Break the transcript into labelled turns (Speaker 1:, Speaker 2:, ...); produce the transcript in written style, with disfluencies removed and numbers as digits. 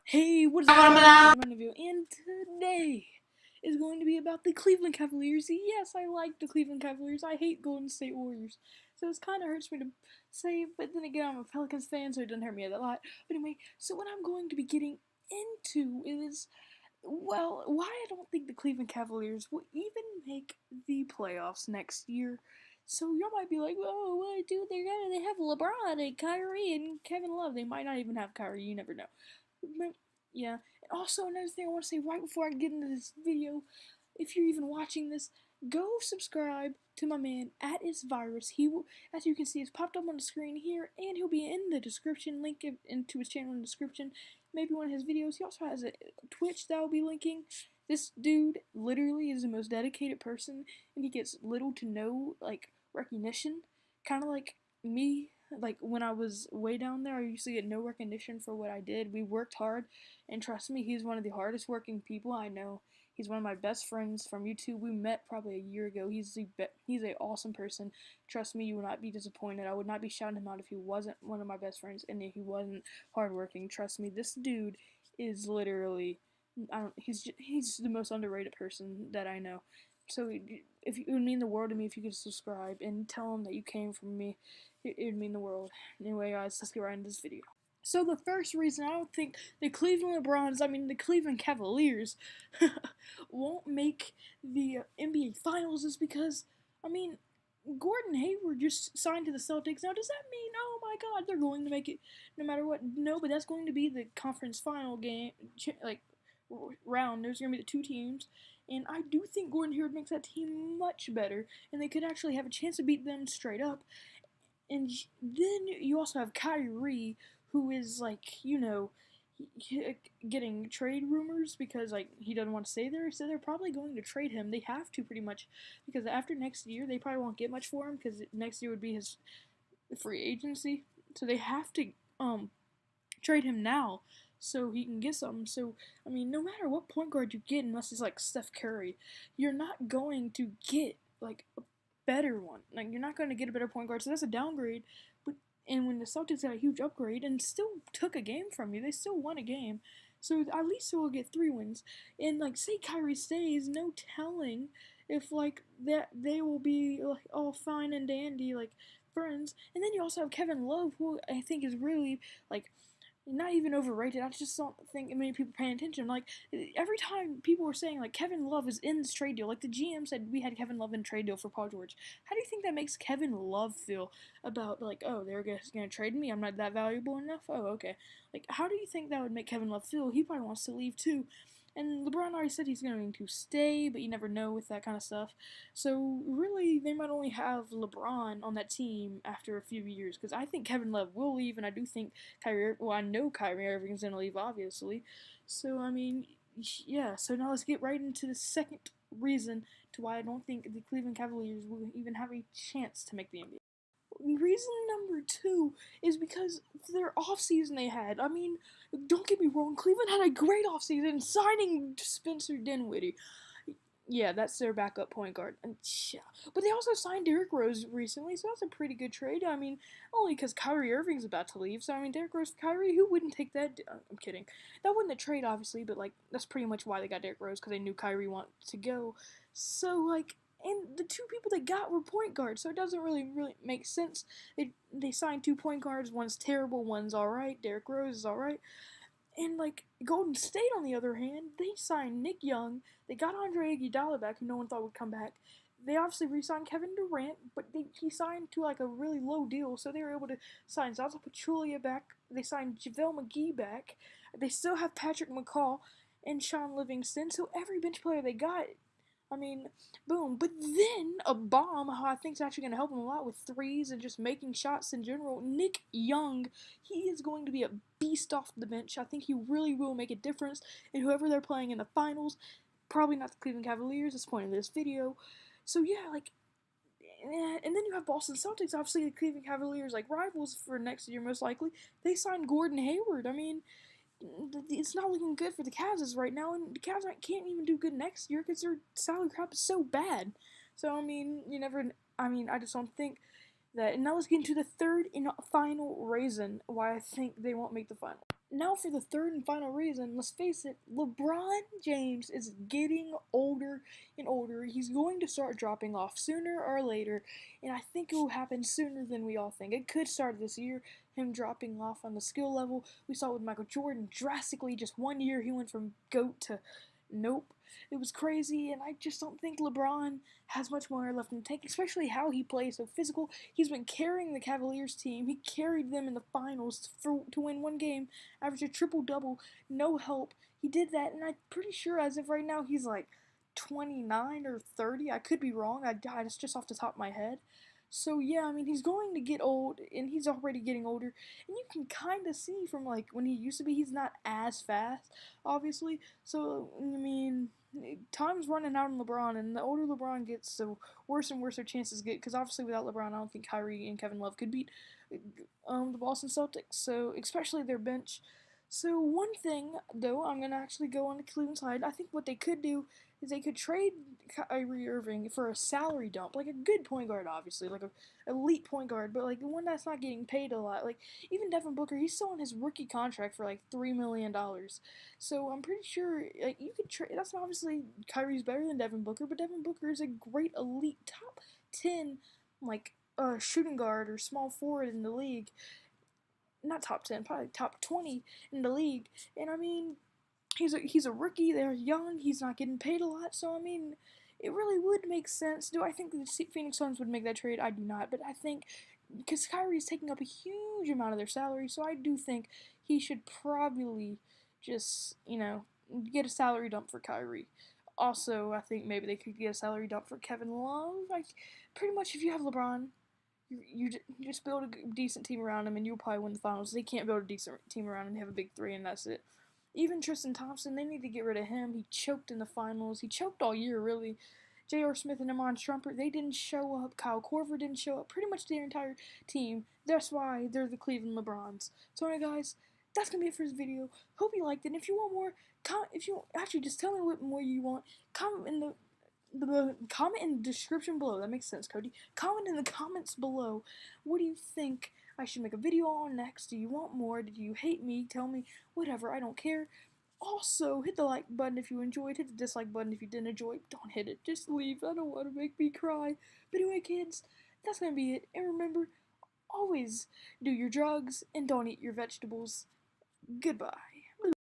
Speaker 1: Hey, what is up? My review, and today is going to be about the Cleveland Cavaliers. Yes, I like the Cleveland Cavaliers. I hate Golden State Warriors, so it kind of hurts me to say. But then again, I'm a Pelicans fan, so it doesn't hurt me a lot. But anyway, so what I'm going to be getting into is, well, why I don't think the Cleveland Cavaliers will even make the playoffs next year. So you might be like, "Oh, what, dude? They have LeBron and Kyrie and Kevin Love. They might not even have Kyrie. You never know." Yeah. And also another thing I want to say right before I get into this video, if you're even watching this, go subscribe to my man at It's Virus. He will, as you can see, it's popped up on the screen here, and he'll be in the description. Link into his channel in the description. Maybe one of his videos. He also has a Twitch that I'll be linking. This dude literally is the most dedicated person, and he gets little to no recognition, kind of like me. Like when I was way down there, I used to get no recognition for what I did. We worked hard, and trust me, he's one of the hardest working people I know. He's one of my best friends from YouTube. We met probably a year ago. He's a awesome person. Trust me, you will not be disappointed. I would not be shouting him out if he wasn't one of my best friends and if he wasn't hardworking. Trust me, this dude is literally, he's the most underrated person that I know. So if it would mean the world to me if you could subscribe and tell him that you came from me. It would mean the world. Anyway, guys, let's get right into this video. So the first reason I don't think the the Cleveland Cavaliers, won't make the NBA Finals is because, I mean, Gordon Hayward just signed to the Celtics. Now, does that mean, oh my God, they're going to make it no matter what? No, but that's going to be the conference final game, round. There's going to be the two teams. And I do think Gordon Hayward makes that team much better, and they could actually have a chance to beat them straight up. And then you also have Kyrie, who is getting trade rumors because he doesn't want to stay there. So they're probably going to trade him. They have to pretty much because after next year they probably won't get much for him because next year would be his free agency. So they have to trade him now so he can get something. So I mean, no matter what point guard you get, unless it's like Steph Curry, you're not going to get a better one. You're not going to get a better point guard, so that's a downgrade. And when the Celtics got a huge upgrade and still took a game from you, they still won a game. So at least they will get 3 wins. And say Kyrie stays, no telling if that they will be all fine and dandy friends. And then you also have Kevin Love, who I think is really not even overrated. I just don't think many people paying attention. Every time people were saying Kevin Love is in this trade deal, the GM said we had Kevin Love in trade deal for Paul George. How do you think that makes Kevin Love feel about oh, they're gonna trade me? I'm not that valuable enough. Oh, okay. How do you think that would make Kevin Love feel? He probably wants to leave too. And LeBron already said he's going to stay, but you never know with that kind of stuff. So really, they might only have LeBron on that team after a few years, because I think Kevin Love will leave, and I do think I know Kyrie Irving's going to leave, obviously. So, I mean, yeah. So now let's get right into the second reason to why I don't think the Cleveland Cavaliers will even have a chance to make the NBA. Reason number 2 is because their offseason they had. I mean, don't get me wrong, Cleveland had a great offseason signing Spencer Dinwiddie. Yeah, that's their backup point guard. Yeah. But they also signed Derrick Rose recently, so that's a pretty good trade. I mean, only because Kyrie Irving's about to leave. So, I mean, Derrick Rose for Kyrie, who wouldn't take that? I'm kidding. That wasn't a trade, obviously, but, that's pretty much why they got Derrick Rose, because they knew Kyrie wanted to go. So, and the 2 people they got were point guards, so it doesn't really make sense. They signed 2 point guards. One's terrible, one's alright. Derrick Rose is alright. And Golden State, on the other hand, they signed Nick Young. They got Andre Iguodala back, who no one thought would come back. They obviously re-signed Kevin Durant, but he signed to a really low deal, so they were able to sign Zaza Pachulia back. They signed JaVale McGee back. They still have Patrick McCaw and Sean Livingston. So every bench player they got, I mean, boom. But then a bomb, who I think is actually going to help him a lot with threes and just making shots in general. Nick Young, he is going to be a beast off the bench. I think he really will make a difference in whoever they're playing in the finals. Probably not the Cleveland Cavaliers at this point in this video. So yeah, and then you have Boston Celtics, obviously the Cleveland Cavaliers, rivals for next year most likely. They signed Gordon Hayward. I mean, it's not looking good for the Cavs right now, and the Cavs can't even do good next year because their salary cap is so bad. So, I mean, I just don't think that. And now let's get into the third and final reason why I think they won't make the final. Now for the third and final reason, let's face it, LeBron James is getting older and older. He's going to start dropping off sooner or later, and I think it will happen sooner than we all think. It could start this year, him dropping off on the skill level. We saw it with Michael Jordan drastically, just 1 year he went from GOAT to nope. It was crazy, and I just don't think LeBron has much more left in the tank, especially how he plays so physical. He's been carrying the Cavaliers team. He carried them in the finals to win one game, averaged a triple double, no help. He did that, and I'm pretty sure as of right now he's like 29 or 30. I could be wrong. It's just off the top of my head. So yeah, I mean he's going to get old, and he's already getting older, and you can kind of see from like when he used to be, he's not as fast, obviously. So I mean, time's running out on LeBron, and the older LeBron gets, the worse and worse their chances get. Because obviously without LeBron, I don't think Kyrie and Kevin Love could beat the Boston Celtics. So especially their bench. So one thing though, I'm gonna actually go on the Cleveland side. I think what they could do is they could trade Kyrie Irving for a salary dump, like a good point guard, obviously, like a elite point guard, but like one that's not getting paid a lot. Like even Devin Booker, he's still on his rookie contract for like $3 million. So I'm pretty sure like you could trade. That's obviously Kyrie's better than Devin Booker, but Devin Booker is a great elite top 10 like shooting guard or small forward in the league. Not top 10, probably top 20 in the league. And I mean, he's a rookie. They're young. He's not getting paid a lot. So I mean, it really would make sense. Do I think the Phoenix Suns would make that trade? I do not. But I think because Kyrie is taking up a huge amount of their salary, so I do think he should probably just get a salary dump for Kyrie. Also, I think maybe they could get a salary dump for Kevin Love. Like, pretty much, if you have LeBron, you just build a decent team around him, and you'll probably win the finals. They can't build a decent team around him. They have a big three, and that's it. Even Tristan Thompson, they need to get rid of him. He choked in the finals. He choked all year, really. J.R. Smith and Iman Shumpert, they didn't show up. Kyle Korver didn't show up. Pretty much the entire team. That's why they're the Cleveland LeBrons. So, anyway, guys, that's going to be it for this video. Hope you liked it. And if you want more, actually, just tell me what more you want. Comment in the description below. That makes sense, Cody. Comment in the comments below. What do you think I should make a video on next? Do you want more? Did you hate me? Tell me. Whatever. I don't care. Also, hit the like button if you enjoyed. Hit the dislike button if you didn't enjoy. Don't hit it. Just leave. I don't want to make me cry. But anyway, kids, that's gonna be it. And remember, always do your drugs and don't eat your vegetables. Goodbye.